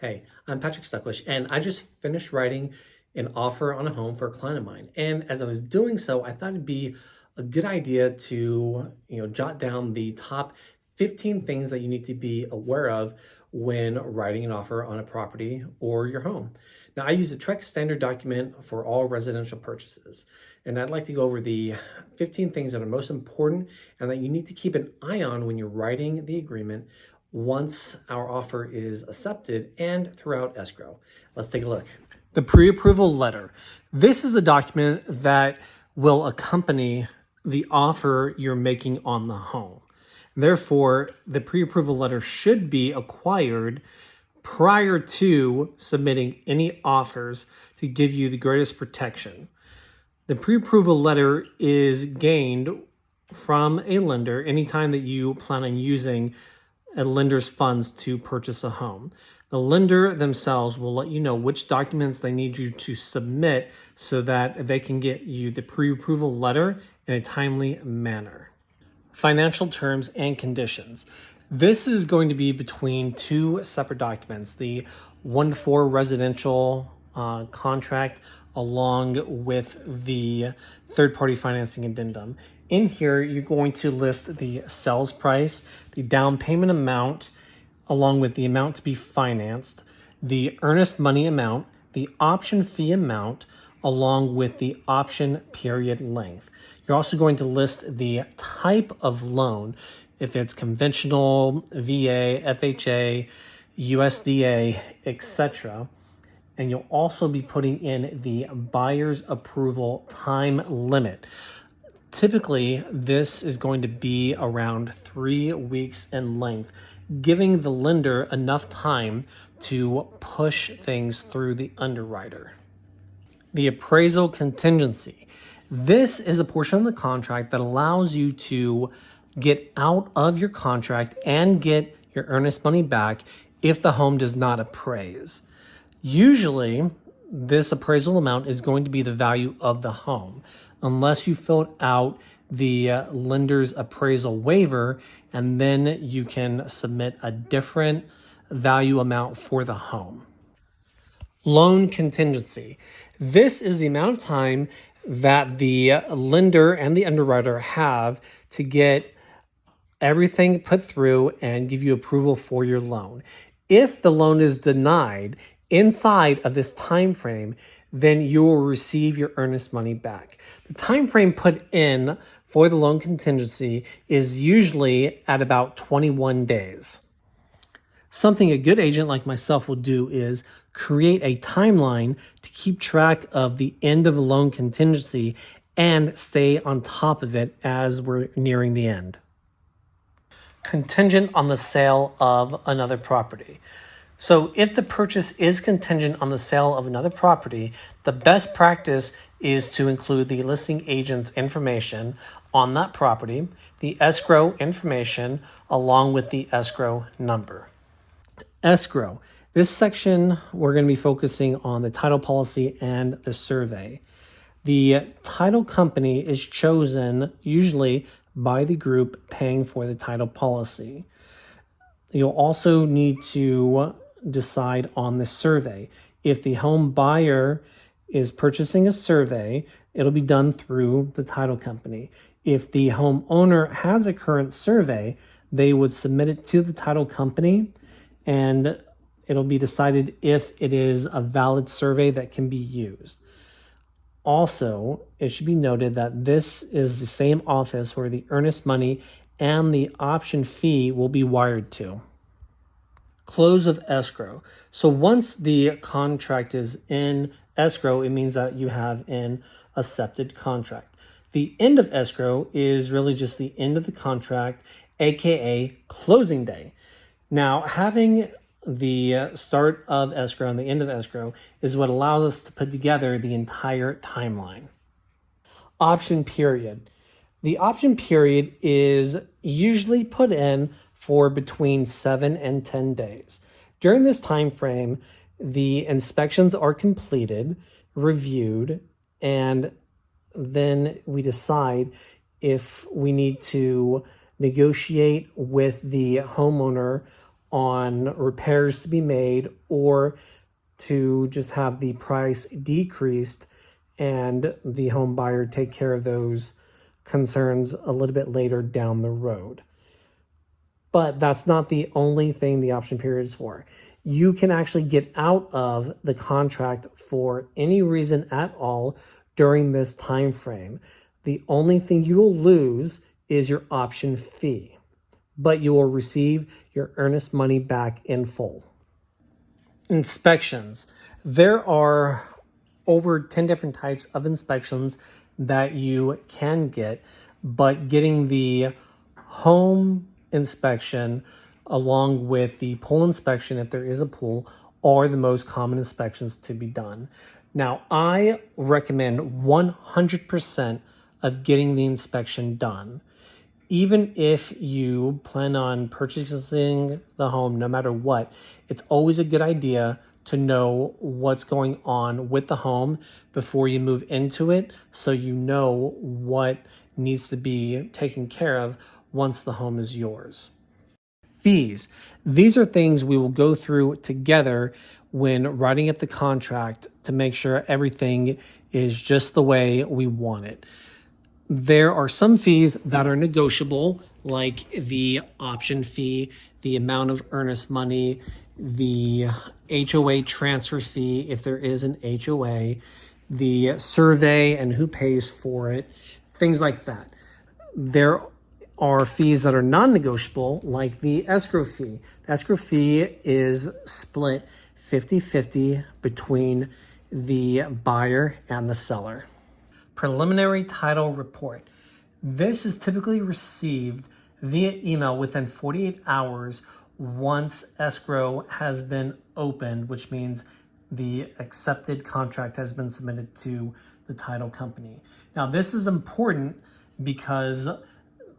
Hey, I'm Patrick Stucklish, and I just finished writing an offer on a home for a client of mine. And as I was doing so, I thought it'd be a good idea to, jot down the top 15 things that you need to be aware of when writing an offer on a property or your home. Now, I use the Trex standard document for all residential purchases, and I'd like to go over the 15 things that are most important and that you need to keep an eye on when you're writing the agreement once our offer is accepted and throughout escrow. Let's take a look. The pre-approval letter. This is a document that will accompany the offer you're making on the home. Therefore, the pre-approval letter should be acquired prior to submitting any offers to give you the greatest protection. The pre-approval letter is gained from a lender anytime that you plan on using a lender's funds to purchase a home. The lender themselves will let you know which documents they need you to submit so that they can get you the pre-approval letter in a timely manner. Financial terms and conditions. This is going to be between two separate documents, the 1-4 residential contract along with the third-party financing addendum. In here, you're going to list the sales price, the down payment amount, along with the amount to be financed, the earnest money amount, the option fee amount, along with the option period length. You're also going to list the type of loan, if it's conventional, VA, FHA, USDA, etc. And you'll also be putting in the buyer's approval time limit. Typically, this is going to be around 3 weeks in length, giving the lender enough time to push things through the underwriter. The appraisal contingency. This is a portion of the contract that allows you to get out of your contract and get your earnest money back if the home does not appraise. Usually, this appraisal amount is going to be the value of the home, unless you filled out the lender's appraisal waiver, and then you can submit a different value amount for the home. Loan contingency. This is the amount of time that the lender and the underwriter have to get everything put through and give you approval for your loan. If the loan is denied inside of this time frame, then you will receive your earnest money back. The time frame put in for the loan contingency is usually at about 21 days. Something a good agent like myself will do is create a timeline to keep track of the end of the loan contingency and stay on top of it as we're nearing the end. Contingent on the sale of another property. So if the purchase is contingent on the sale of another property, the best practice is to include the listing agent's information on that property, the escrow information, along with the escrow number. Escrow. This section, we're going to be focusing on the title policy and the survey. The title company is chosen usually by the group paying for the title policy. You'll also need to decide on the survey. If the home buyer is purchasing a survey, it'll be done through the title company. If the homeowner has a current survey, they would submit it to the title company, and it'll be decided if it is a valid survey that can be used. Also, it should be noted that this is the same office where the earnest money and the option fee will be wired to. Close of escrow. So once the contract is in escrow, it means that you have an accepted contract. The end of escrow is really just the end of the contract, aka closing day. Now, having the start of escrow and the end of escrow is what allows us to put together the entire timeline. Option period. The option period is usually put in for between 7 and 10 days. During this time frame, the inspections are completed, reviewed, and then we decide if we need to negotiate with the homeowner on repairs to be made or to just have the price decreased and the home buyer take care of those concerns a little bit later down the road. But that's not the only thing the option period is for. You can actually get out of the contract for any reason at all during this time frame. The only thing you will lose is your option fee, but you will receive your earnest money back in full. Inspections. There are over 10 different types of inspections that you can get, but getting the home inspection along with the pool inspection, if there is a pool, are the most common inspections to be done. Now, I recommend 100% of getting the inspection done. Even if you plan on purchasing the home, no matter what, it's always a good idea to know what's going on with the home before you move into it, so you know what needs to be taken care of once the home is yours. Fees. These are things we will go through together when writing up the contract to make sure everything is just the way we want it. There are some fees that are negotiable, like the option fee, the amount of earnest money, the HOA transfer fee, if there is an HOA, the survey and who pays for it, things like that. There are fees that are non-negotiable, like the escrow fee. The escrow fee is split 50-50 between the buyer and the seller. Preliminary title report. This is typically received via email within 48 hours once escrow has been opened, which means the accepted contract has been submitted to the title company. Now, this is important because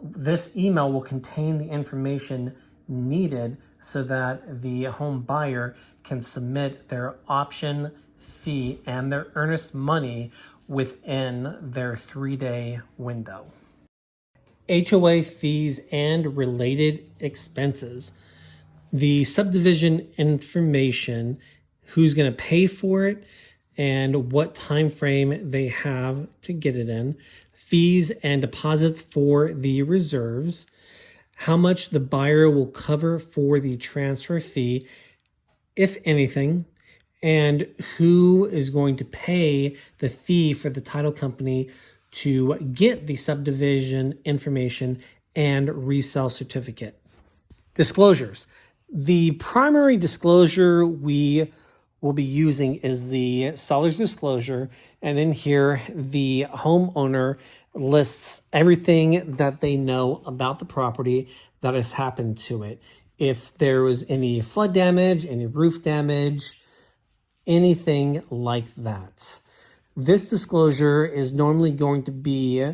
this email will contain the information needed so that the home buyer can submit their option fee and their earnest money within their 3-day window. HOA fees and related expenses. The subdivision information, who's going to pay for it, and what time frame they have to get it in. Fees and deposits for the reserves. How much the buyer will cover for the transfer fee, if anything, and who is going to pay the fee for the title company to get the subdivision information and resale certificate. Disclosures. The primary disclosure we will be using is the seller's disclosure, and in here the homeowner lists everything that they know about the property that has happened to it. If there was any flood damage, any roof damage, anything like that. This disclosure is normally going to be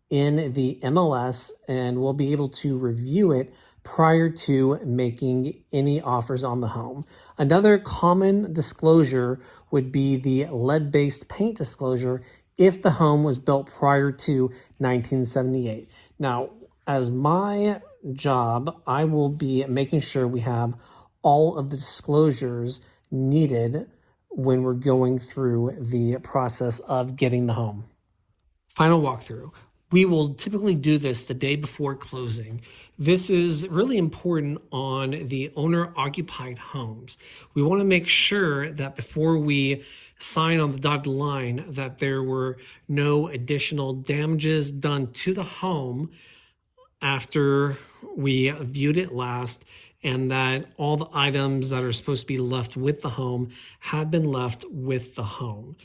in the MLS, and we'll be able to review it prior to making any offers on the home. Another common disclosure would be the lead-based paint disclosure if the home was built prior to 1978. Now, as my job, I will be making sure we have all of the disclosures needed when we're going through the process of getting the home. Final walkthrough. We will typically do this the day before closing. This is really important on the owner-occupied homes. We want to make sure that before we sign on the dotted line that there were no additional damages done to the home after we viewed it last, and that all the items that are supposed to be left with the home have been left with the home.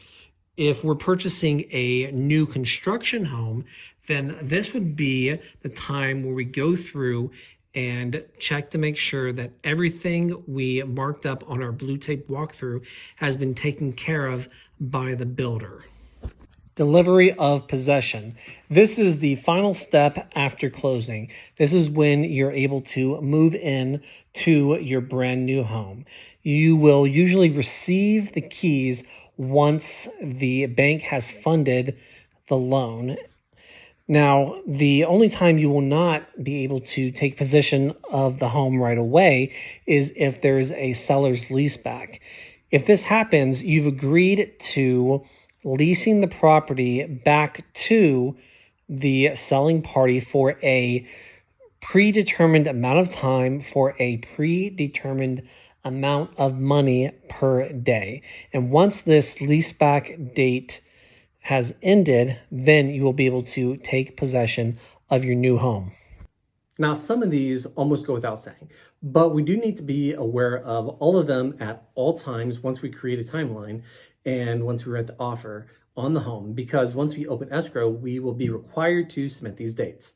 If we're purchasing a new construction home, then this would be the time where we go through and check to make sure that everything we marked up on our blue tape walkthrough has been taken care of by the builder. Delivery of possession. This is the final step after closing. This is when you're able to move in to your brand new home. You will usually receive the keys once the bank has funded the loan. Now, the only time you will not be able to take possession of the home right away is if there's a seller's leaseback. If this happens, you've agreed to leasing the property back to the selling party for a predetermined amount of time for a predetermined amount of money per day. And once this leaseback date has ended, then you will be able to take possession of your new home. Now, some of these almost go without saying, but we do need to be aware of all of them at all times once we create a timeline and once we write the offer on the home, because once we open escrow, we will be required to submit these dates.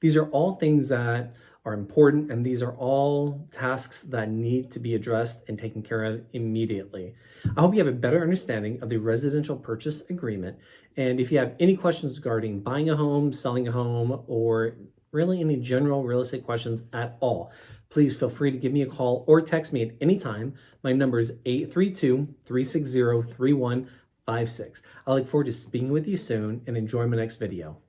These are all things that are important, and these are all tasks that need to be addressed and taken care of immediately. I hope you have a better understanding of the residential purchase agreement. And if you have any questions regarding buying a home, selling a home, or really any general real estate questions at all, please feel free to give me a call or text me at any time. My number is 832-360-3156. I look forward to speaking with you soon, and enjoy my next video.